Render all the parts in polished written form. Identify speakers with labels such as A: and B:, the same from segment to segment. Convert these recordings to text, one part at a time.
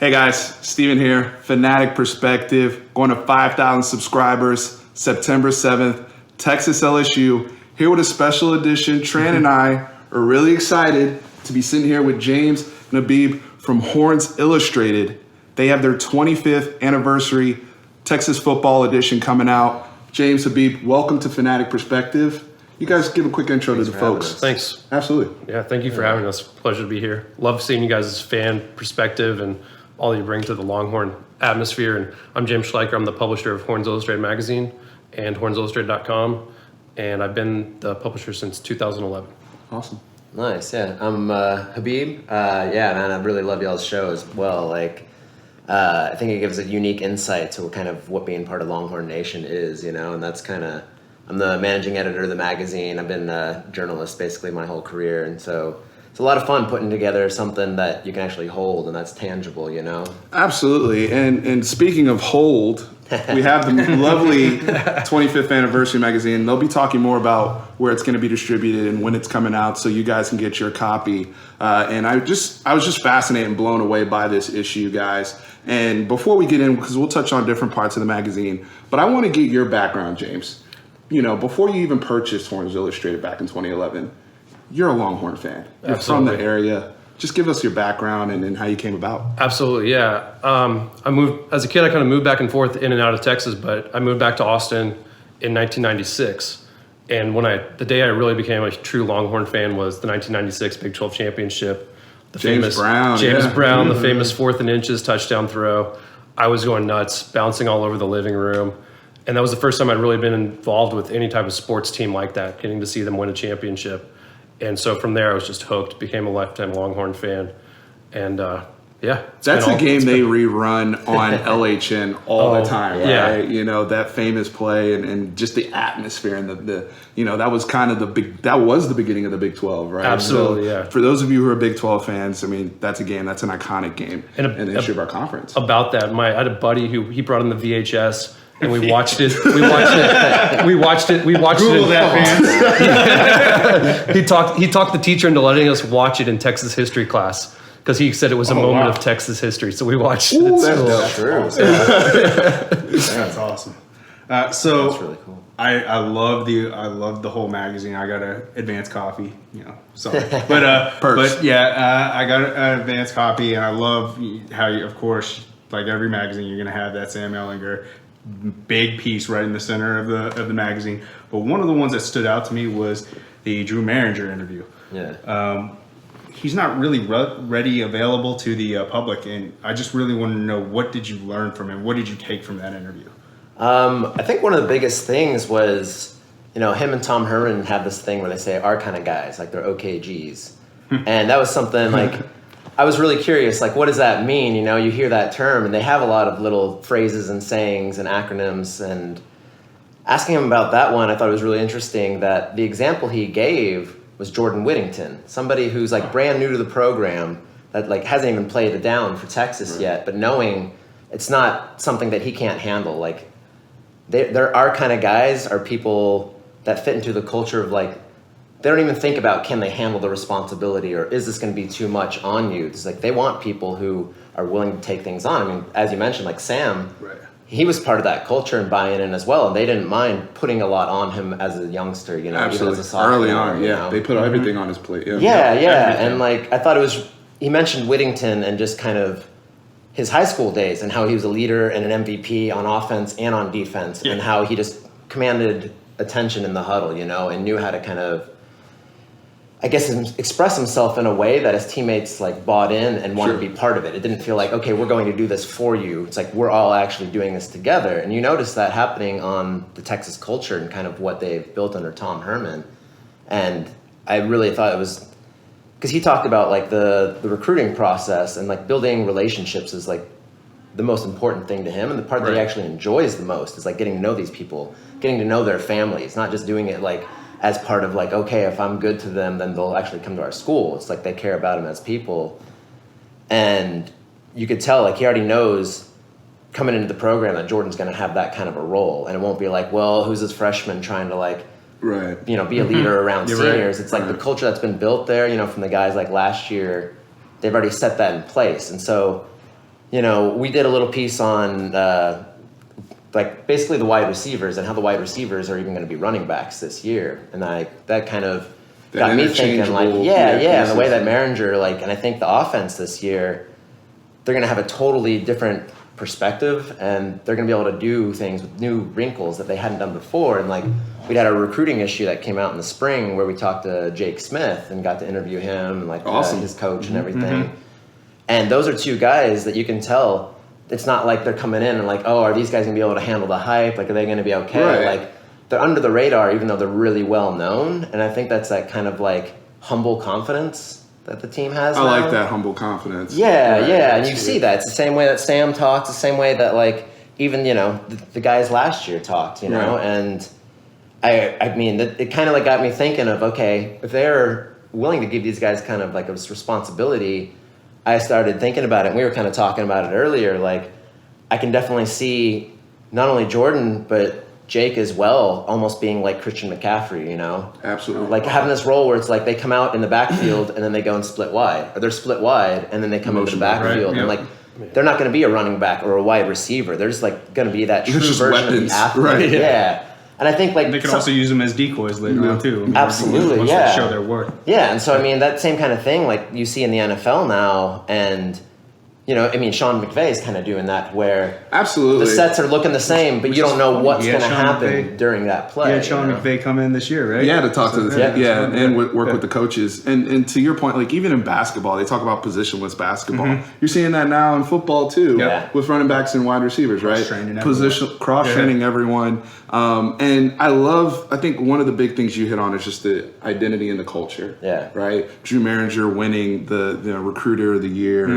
A: Hey guys, Steven here, Fanatic Perspective, going to 5,000 subscribers, September 7th, Texas LSU, here with a special edition. Tran and I are really excited to be sitting here with James and Habeab from Horns Illustrated. They have their 25th anniversary Texas football edition coming out. James, Habeab, welcome to Fanatic Perspective. You guys give a quick intro to the folks.
B: Thanks.
A: Absolutely.
B: Yeah, thank you for having us. Pleasure to be here. Love seeing you guys' fan perspective and all you bring to the Longhorn atmosphere. And I'm James Schleicher. I'm the publisher of Horns Illustrated magazine and hornsillustrated.com. And I've been the publisher since 2011.
A: Awesome.
C: Nice, yeah. I'm Habeab. Yeah, man, I really love y'all's show as well. I think it gives a unique insight to kind of what being part of Longhorn Nation is, and that's kind of, I'm the managing editor of the magazine. I've been a journalist basically my whole career, and so it's a lot of fun putting together something that you can actually hold and that's tangible,
A: Absolutely. And speaking of hold, we have the lovely 25th anniversary magazine. They'll be talking more about where it's going to be distributed and when it's coming out, so you guys can get your copy. And I was just fascinated and blown away by this issue, guys. And before we get in, because we'll touch on different parts of the magazine, but I want to get your background, James. Before you even purchased Horns Illustrated back in 2011, you're a Longhorn fan. You're
B: Absolutely.
A: from the area. Just give us your background and how you came about.
B: Absolutely, yeah. I moved, as a kid, I kind of moved back and forth in and out of Texas, but I moved back to Austin in 1996. And the day I really became a true Longhorn fan was the 1996 Big 12 championship.
A: James Brown,
B: the famous 4th and inches touchdown throw. I was going nuts, bouncing all over the living room. And that was the first time I'd really been involved with any type of sports team like that, getting to see them win a championship. And so from there, I was just hooked, became a lifetime Longhorn fan. And
A: that's a game they rerun on LHN all the time, right?
B: Yeah.
A: That famous play and just the atmosphere and that was kind of that was the beginning of the Big 12, right?
B: Absolutely,
A: so for those of you who are Big 12 fans, I mean, that's an iconic game in the history of our conference.
B: About that, I had a buddy who he brought in the VHS. And we watched it. We watched it.
A: Google that,
B: fans. He talked the teacher into letting us watch it in Texas history class because he said it was a moment of Texas history. So we watched it.
A: That's true.
D: That's awesome. So
C: That's really cool.
D: I love the whole magazine. I got an advanced copy, sorry, but yeah, I got an advanced copy, and I love how you, of course, like every magazine, you're gonna have that Sam Ehlinger big piece right in the center of the magazine. But one of the ones that stood out to me was the Drew Maringer interview.
C: Yeah.
D: He's not really ready available to the public, and I just really want to know, what did you learn from him? What did you take from that interview?
C: I think one of the biggest things was, him and Tom Herman have this thing where they say our kind of guys, like they're OKGs. And that was something like, I was really curious, like, what does that mean? You hear that term, and they have a lot of little phrases and sayings and acronyms. And asking him about that one, I thought it was really interesting that the example he gave was Jordan Whittington, somebody who's like brand new to the program, that like hasn't even played a down for Texas yet, but knowing it's not something that he can't handle. Like, there are kind of guys are people that fit into the culture of like, they don't even think about, can they handle the responsibility, or is this going to be too much on you? It's like they want people who are willing to take things on. I mean, as you mentioned, like Sam,
A: right.
C: He was part of that culture and buying in as well, and they didn't mind putting a lot on him as a youngster,
A: Absolutely.
C: even as a sophomore.
A: Early on, They put everything on his plate.
C: Yeah. And like, I thought it was, he mentioned Whittington and just kind of his high school days and how he was a leader and an MVP on offense and on defense, and how he just commanded attention in the huddle, and knew how to kind of, I guess, express himself in a way that his teammates like bought in and wanted to be part of it. It didn't feel like, okay, we're going to do this for you. It's like, we're all actually doing this together. And you notice that happening on the Texas culture and kind of what they've built under Tom Herman. And I really thought it was, because he talked about like the recruiting process and like building relationships is like the most important thing to him. And the part that he actually enjoys the most is like getting to know these people, getting to know their families, not just doing it like as part of like, okay, if I'm good to them, then they'll actually come to our school. It's like they care about him as people. And you could tell, like, he already knows coming into the program that Jordan's going to have that kind of a role. And it won't be like, well, who's this freshman trying to like, be a leader around seniors. It's like the culture that's been built there, from the guys like last year, they've already set that in place. And so, we did a little piece on like basically the wide receivers and how the wide receivers are even going to be running backs this year, and that kind of got me thinking, like, and the way that Maringer, like, and I think the offense this year, they're going to have a totally different perspective, and they're going to be able to do things with new wrinkles that they hadn't done before. And like, we had a recruiting issue that came out in the spring where we talked to Jake Smith and got to interview him and like his coach and everything. And those are two guys that you can tell it's not like they're coming in and like, oh, are these guys gonna be able to handle the hype? Like, are they gonna be okay?
A: Right.
C: Like, they're under the radar even though they're really well known. And I think that's that kind of like humble confidence that the team has.
A: I
C: now.
A: like that humble confidence.
C: Yeah,
A: Right.
C: yeah. And you see that. It's the same way that Sam talks, the same way that like even, the guys last year talked,
A: Right.
C: and I mean, it kind of like got me thinking of, okay, if they're willing to give these guys kind of like a responsibility, I started thinking about it, and we were kind of talking about it earlier. Like, I can definitely see not only Jordan, but Jake as well, almost being like Christian McCaffrey,
A: Absolutely.
C: Like having this role where it's like they come out in the backfield and then they go and split wide, or they're split wide and then they come into the backfield.
D: Right,
C: and like, they're not going to be a running back or a wide receiver. They're just like going to be that true
A: just
C: version
A: weapons.
C: of the athlete.
A: Right.
C: Yeah. And I think like
D: They can also use them as decoys later on too. I mean,
C: Absolutely,
D: once
C: yeah.
D: they show their worth.
C: Yeah, and so I mean that same kind of thing like you see in the NFL now, and Sean McVay is kind of doing that where
A: Absolutely.
C: the sets are looking the same, but you don't know what's
D: Yeah,
C: going to
D: Sean
C: happen
D: McVay.
C: during that play.
D: Yeah, Sean McVay come in this year, right?
A: Yeah, to talk to the team.
C: Yeah.
A: And work with the coaches. And to your point, like even in basketball, they talk about positionless basketball. You're seeing that now in football too,
C: Yeah.
A: with running backs and wide receivers, right? Cross training everyone. And I think one of the big things you hit on is just the identity and the culture.
C: Yeah.
A: Right. Drew Maringer winning the recruiter of the year,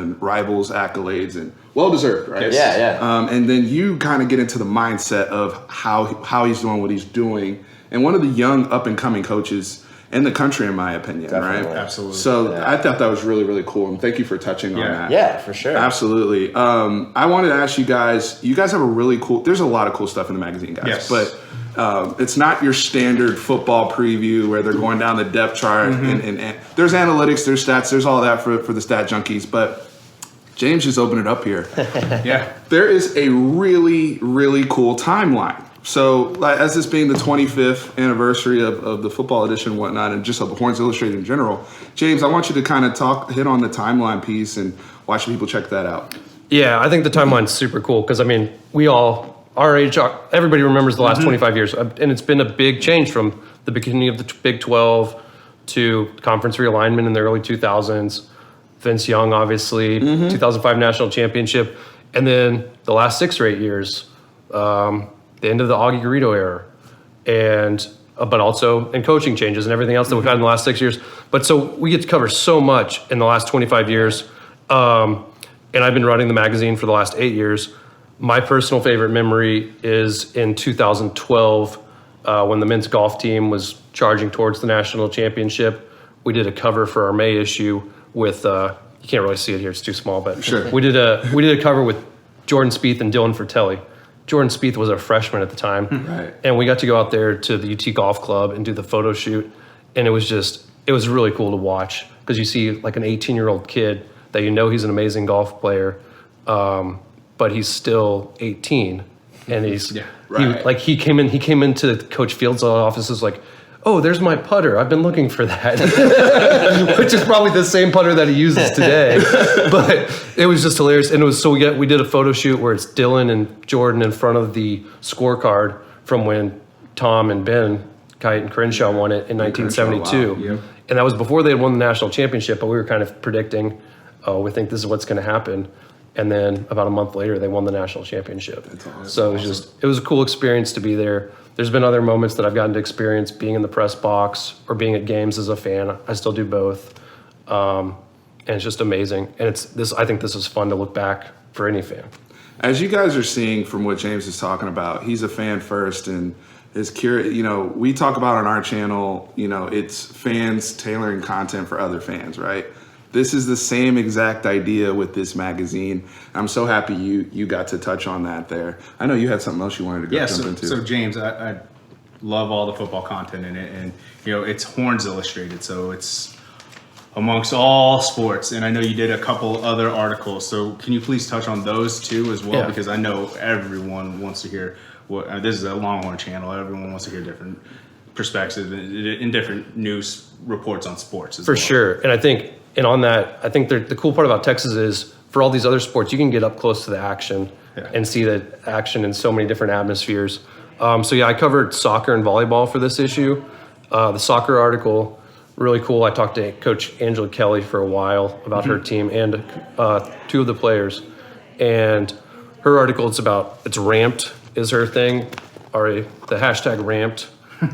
A: and rivals accolades, and well deserved, right?
C: Yeah.
A: And then you kind of get into the mindset of how he's doing what he's doing, and one of the young up and coming coaches in the country, in my opinion,
C: Definitely.
A: right?
D: Absolutely.
A: So I thought that was really, really cool, and thank you for touching on that.
C: Yeah, for sure.
A: Absolutely. I wanted to ask you guys have a really cool, there's a lot of cool stuff in the magazine, guys,
D: Yes.
A: but it's not your standard football preview where they're going down the depth chart and there's analytics, there's stats, there's all that for the stat junkies, but James just opened it up here.
D: Yeah.
A: There is a really, really cool timeline. So, like, as this being the 25th anniversary of the football edition and whatnot, and just of the Horns Illustrated in general, James, I want you to kind of hit on the timeline piece, and why should people check that out?
B: Yeah, I think the timeline's super cool because, we all, our age, everybody remembers the last 25 years. And it's been a big change from the beginning of the Big 12 to conference realignment in the early 2000s. Vince Young, obviously, 2005 national championship. And then the last 6 or 8 years, the end of the Augie Garrido era. But also in coaching changes and everything else that we've had in the last 6 years. But so we get to cover so much in the last 25 years. And I've been running the magazine for the last 8 years. My personal favorite memory is in 2012 when the men's golf team was charging towards the national championship. We did a cover for our May issue with, you can't really see it here, it's too small, but
A: Sure.
B: we did a cover with Jordan Spieth and Dylan Fratelli. Jordan Spieth was a freshman at the time.
A: Right.
B: And we got to go out there to the UT Golf Club and do the photo shoot. And it was really cool to watch because you see like an 18-year-old kid that he's an amazing golf player, but he's still 18. And he came into Coach Fields' offices like, oh, there's my putter. I've been looking for that. Which is probably the same putter that he uses today. But it was just hilarious. And we did a photo shoot where it's Dylan and Jordan in front of the scorecard from when Tom and Ben, Kite and Crenshaw won it in 1972.
A: Wow. Yep.
B: And that was before they had won the national championship, but we were kind of predicting, we think this is what's going to happen. And then about a month later, they won the national championship. That's awesome. So it was a cool experience to be there. There's been other moments that I've gotten to experience being in the press box or being at games as a fan. I still do both. And it's just amazing. And I think this is fun to look back for any fan.
A: As you guys are seeing from what James is talking about, he's a fan first and is curious. We talk about on our channel, it's fans tailoring content for other fans, right? This is the same exact idea with this magazine. I'm so happy you got to touch on that there. I know you had something else you wanted to jump into.
D: So James, I love all the football content in it, and it's Horns Illustrated, so it's amongst all sports. And I know you did a couple other articles. So can you please touch on those too as well?
B: Yeah.
D: Because I know everyone wants to hear this is a Longhorn channel. Everyone wants to hear different perspectives in different news reports on sports as
B: For
D: well.
B: sure. And I think, on that, I think the cool part about Texas is for all these other sports, you can get up close to the action and see the action in so many different atmospheres. So yeah, I covered soccer and volleyball for this issue. The soccer article, really cool. I talked to Coach Angela Kelly for a while about her team and 2 of the players. And her article, it's ramped is her thing, or the hashtag ramped.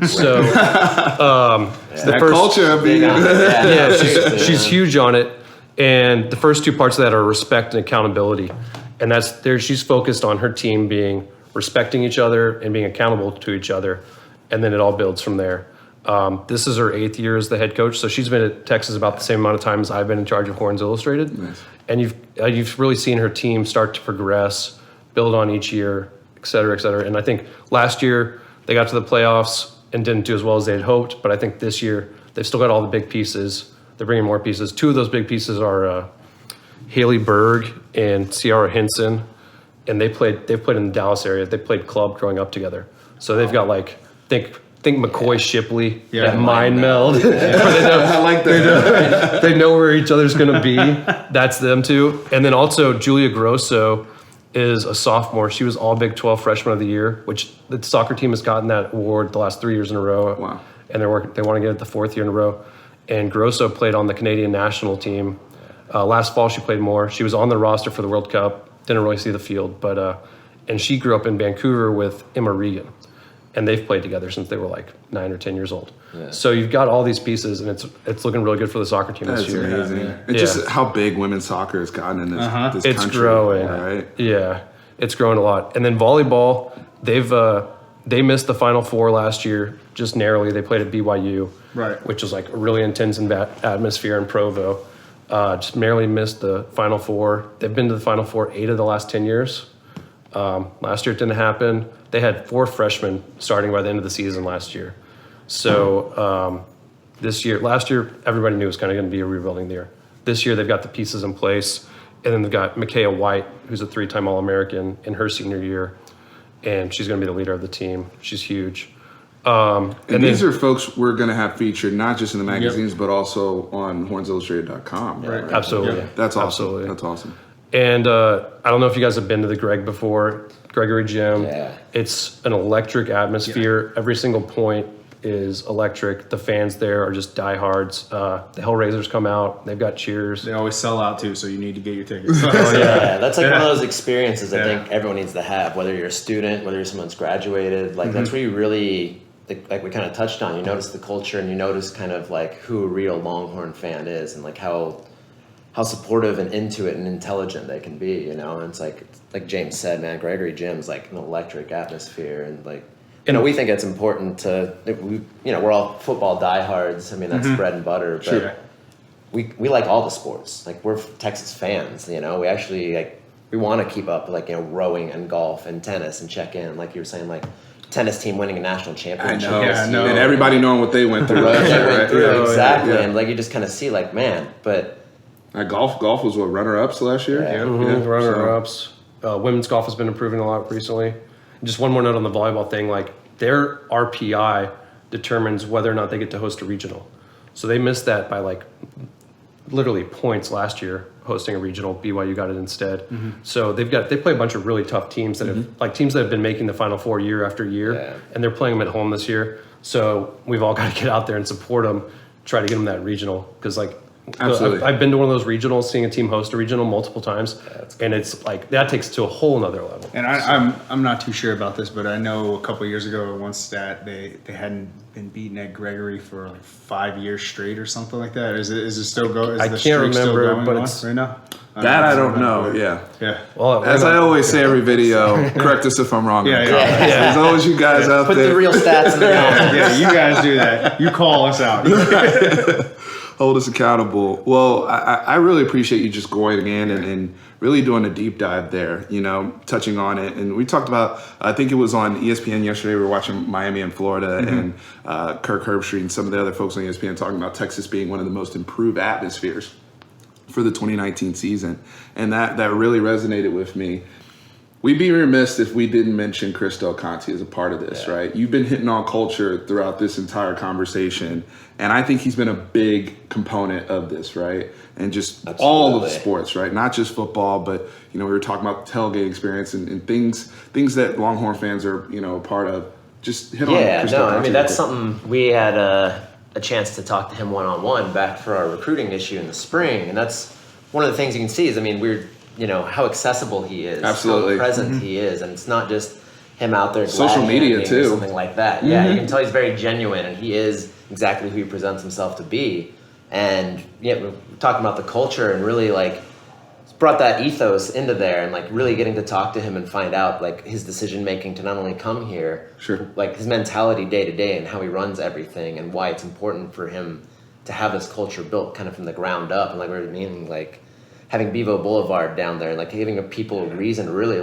B: So
A: That culture,
B: she's huge on it. And the first 2 parts of that are respect and accountability. And that's there. She's focused on her team being respecting each other and being accountable to each other. And then it all builds from there. This is her 8th year as the head coach. So she's been at Texas about the same amount of time as I've been in charge of Horns Illustrated. Nice. And you've really seen her team start to progress, build on each year, et cetera, et cetera. And I think last year they got to the playoffs and didn't do as well as they had hoped. But I think this year they've still got all the big pieces. They're bringing more pieces. 2 of those big pieces are Haley Berg and Ciara Hinson, and they've played in the Dallas area. They played club growing up together. So they've got think McCoy Shipley, that mind meld.
A: I like that.
B: They know where each other's going to be. That's them too. And then also Julia Grosso is a sophomore. She was all Big 12 Freshman of the Year, which the soccer team has gotten that award the last 3 years in a row.
A: Wow.
B: And they want to get it the 4th year in a row. And Grosso played on the Canadian national team. Last fall she played more. She was on the roster for the World Cup. Didn't really see the field, but and she grew up in Vancouver with Emma Regan. And they've played together since they were like 9 or 10 years old. Yeah. So you've got all these pieces, and it's looking really good for the soccer team this year.
A: That's amazing. And just how big women's soccer has gotten in this country.
B: It's growing,
A: right?
B: Yeah, it's growing a lot. And then volleyball, they missed the Final Four last year just narrowly. They played at BYU,
D: right,
B: which was like a really intense and bad atmosphere in Provo. Just narrowly missed the Final Four. They've been to the Final Four 8 of the last 10 years. Last year it didn't happen. They had 4 freshmen starting by the end of the season last year. So last year, everybody knew it was kind of going to be a rebuilding year. This year, they've got the pieces in place. And then they've got Micaiah White, who's a 3-time All-American in her senior year. And she's going to be the leader of the team. She's huge.
A: And these are folks we're going to have featured not just in the magazines, but also on hornsillustrated.com.
B: Right. Absolutely.
A: Yeah. That's awesome.
B: Absolutely.
A: That's awesome.
B: And I don't know if you guys have been to the Greg before, Gregory Gym.
C: Yeah.
B: It's an electric atmosphere. Yeah. Every single point is electric. The fans there are just diehards. The Hellraisers come out. They've got cheers.
D: They always sell out too, so you need to get your tickets.
C: That's like one of those experiences I think everyone needs to have, whether you're a student, whether someone's graduated. Like that's where you really, like we kind of touched on, you notice the culture and you notice kind of like who a real Longhorn fan is and like how supportive and into it and intelligent they can be, and it's like James said, man, Gregory Gym's like an electric atmosphere, and like, we think it's important to, we're all football diehards. I mean, that's bread and butter, but we like all the sports. Like we're Texas fans, we actually we want to keep up rowing and golf and tennis and check in, like you were saying, like tennis team winning a national championship.
A: I know. And everybody knowing what they went through.
C: Exactly. And like you just kind of see like, man, but
A: golf was what, runner-ups last year?
B: Runner-ups. Women's golf has been improving a lot recently. Just one more note on the volleyball thing, like their RPI determines whether or not they get to host a regional. So they missed that by like literally points last year hosting a regional. BYU got it instead. So they play a bunch of really tough teams that have been making the Final Four year after year, and they're playing them at home this year. So we've all got to get out there and support them, try to get them that regional, because
A: absolutely.
B: I've been to one of those regionals, seeing a team host a regional multiple times, and it's like that takes it to a whole nother level.
D: And I'm not too sure about this, but I know a couple of years ago, one stat they hadn't been beaten at Gregory for like 5 years straight or something like that. Is it still going?
B: I can't remember, but it's
D: right now.
A: I don't know. Yeah.
B: Well,
A: as I always say every video, correct us if I'm wrong. There's always you guys out
C: Put
A: there.
C: the real stats in the comments.
D: You guys do that. You call us out.
A: Hold us accountable. Well, I really appreciate you just going in and really doing a deep dive there, touching on it. And we talked about, I think it was on ESPN yesterday, we were watching Miami and Florida, and Kirk Herbstreit and some of the other folks on ESPN talking about Texas being one of the most improved atmospheres for the 2019 season. And that really resonated with me. We'd be remiss if we didn't mention Chris Del Conte as a part of this, right? You've been hitting on culture throughout this entire conversation, and I think he's been a big component of this, right? And just all of the sports, right? Not just football, but we were talking about the tailgate experience and things that Longhorn fans are a part of. Just hit on.
C: Yeah,
A: Chris Del Conte.
C: I mean that's something we had a chance to talk to him one-on-one back for our recruiting issue in the spring, and that's one of the things you can see is we're how accessible he is,
A: absolutely,
C: how present he is, and it's not just him out there
A: social media too,
C: or something like that. Yeah, you can tell he's very genuine, and he is exactly who he presents himself to be. And we're talking about the culture and really brought that ethos into there, and really getting to talk to him and find out his decision making to not only come here, his mentality day to day and how he runs everything, and why it's important for him to have this culture built kind of from the ground up, and we're meaning having Bevo Boulevard down there, and giving people a reason to really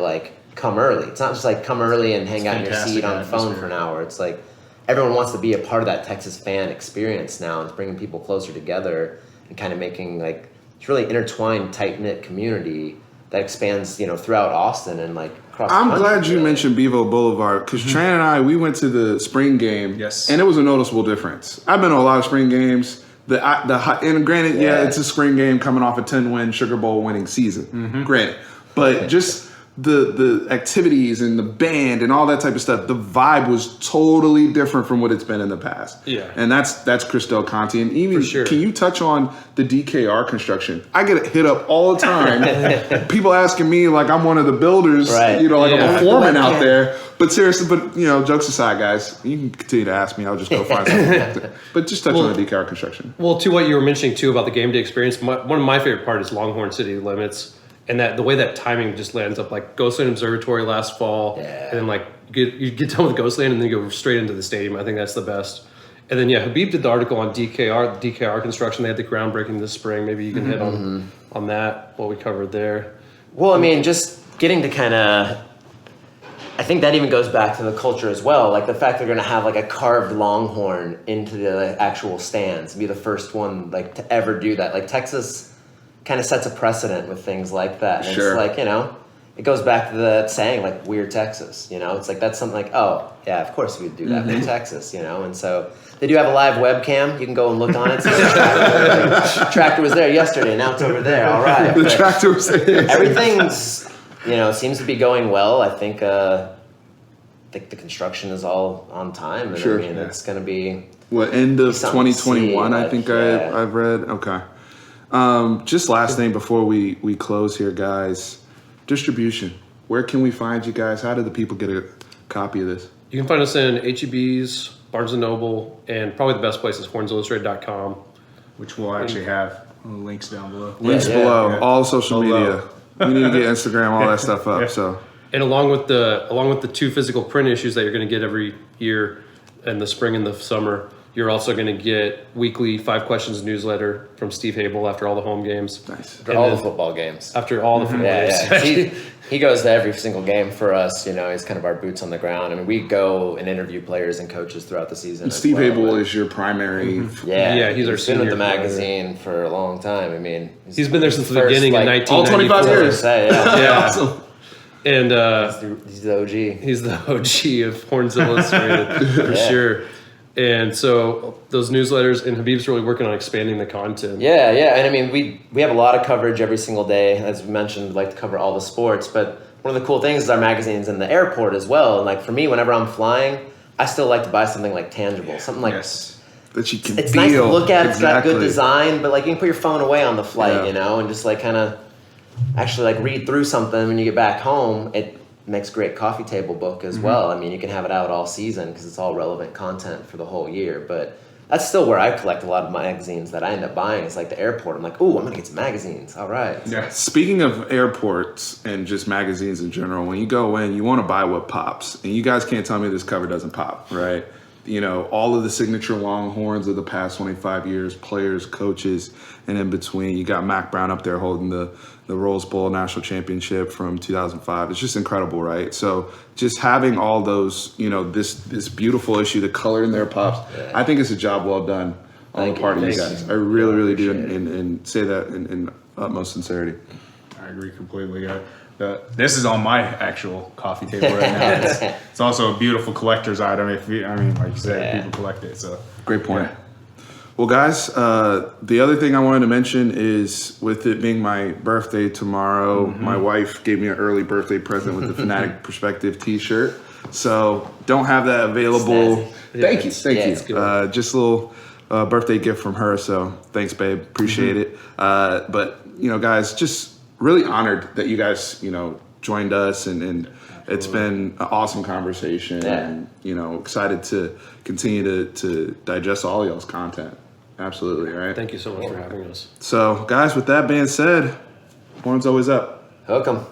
C: come early. It's not just come early and hang out in your seat on the phone for an hour. It's everyone wants to be a part of that Texas fan experience now, and it's bringing people closer together and kind of making it's really intertwined, tight knit community that expands throughout Austin and across.
A: I'm
C: the country,
A: glad you mentioned Bevo Boulevard because Tran and I, we went to the spring game, and it was a noticeable difference. I've been to a lot of spring games. And granted, it's a spring game coming off a 10-win Sugar Bowl winning season. Granted, but just the activities and the band and all that type of stuff, the vibe was totally different from what it's been in the past.
B: Yeah,
A: and that's Chris Del Conte. And even can you touch on the DKR construction? I get hit up all the time. People asking me I'm one of the builders, I'm a foreman out there. But seriously, jokes aside, guys, you can continue to ask me. I'll just go find something. But just touch on the DKR construction.
B: Well, to what you were mentioning, too, about the game day experience, one of my favorite parts is Longhorn City Limits. And the way that timing just lands up, Ghostland Observatory last fall. Yeah. And then, you get done with Ghostland and then you go straight into the stadium. I think that's the best. And then, Habeab did the article on DKR construction. They had the groundbreaking this spring. Maybe you can hit on that, what we covered there.
C: Well, just getting to kind of... I think that even goes back to the culture as well. The fact they're going to have a carved Longhorn into the actual stands and be the first one to ever do that. Texas kind of sets a precedent with things like that. And it's it goes back to the saying we're Texas. It's that's something oh yeah, of course we'd do that. We're Texas. And so they do have a live webcam. You can go and look on it. So the tractor was there yesterday. Now it's over there. All right.
A: The tractor was there.
C: Everything's seems to be going well. I think the construction is all on time, and it's going to be
A: end of 2021. I think I've read. Okay. Just last thing before we close here, guys. Distribution. Where can we find you guys? How do the people get a copy of this?
B: You can find us in HEB's, Barnes & Noble, and probably the best place is hornsillustrated.com.
D: Which we'll actually have links down below.
A: Links below. All social media. We need to get Instagram, all that stuff up. So.
B: And along with the 2 physical print issues that you're going to get every year in the spring and the summer, you're also going to get weekly 5 Questions newsletter from Steve Habel after all the home games.
C: Nice. After all the football games.
B: After all the football games.
C: He goes to every single game for us. He's kind of our boots on the ground. We go and interview players and coaches throughout the season.
A: And Steve Habel is your primary.
B: He's
C: been with the magazine for a long time.
B: He's been there since the beginning in 1994.
A: All 25 years.
B: Yeah. And
C: he's the OG.
B: He's the OG of Horns Illustrated for sure. And so those newsletters, and Habib's really working on expanding the content.
C: Yeah. And we have a lot of coverage every single day. As we mentioned, we like to cover all the sports. But one of the cool things is our magazine's in the airport as well. And for me, whenever I'm flying, I still like to buy something tangible. Something
A: that you can
C: it's
A: feel.
C: Nice to look at. It's got good design, but you can put your phone away on the flight, and just kind of actually read through something when you get back home. It makes a great coffee table book as well. You can have it out all season because it's all relevant content for the whole year. But that's still where I collect a lot of magazines that I end up buying. It's the airport. I'm ooh, I'm going to get some magazines. All right.
A: Yeah. Speaking of airports and just magazines in general, when you go in, you want to buy what pops. And you guys can't tell me this cover doesn't pop, right? you know, all of the signature Longhorns of the past 25 years, players, coaches, and in between. You got Mac Brown up there holding the Rose Bowl national championship from 2005. It's just incredible, right? So just having all those, you know, this beautiful issue, the color in their pups, I think it's a job well done on the part of you guys. I really, really do, and say that in utmost sincerity.
D: I agree completely. This is on my actual coffee table right now. It's also a beautiful collector's item. Like you said, people collect it. So
A: great point. Well, guys, the other thing I wanted to mention is with it being my birthday tomorrow, my wife gave me an early birthday present with the Fanatic Perspective T-shirt. So don't have that available. Thank you. Just a little birthday gift from her. So thanks, babe. Appreciate it. But you know, guys, just really honored that you guys, you know, joined us, and it's been an awesome conversation, and you know, excited to continue to digest all y'all's content. Absolutely, right?
B: Thank you so much for having us.
A: So, guys, with that being said, horns always up.
C: Hook 'em.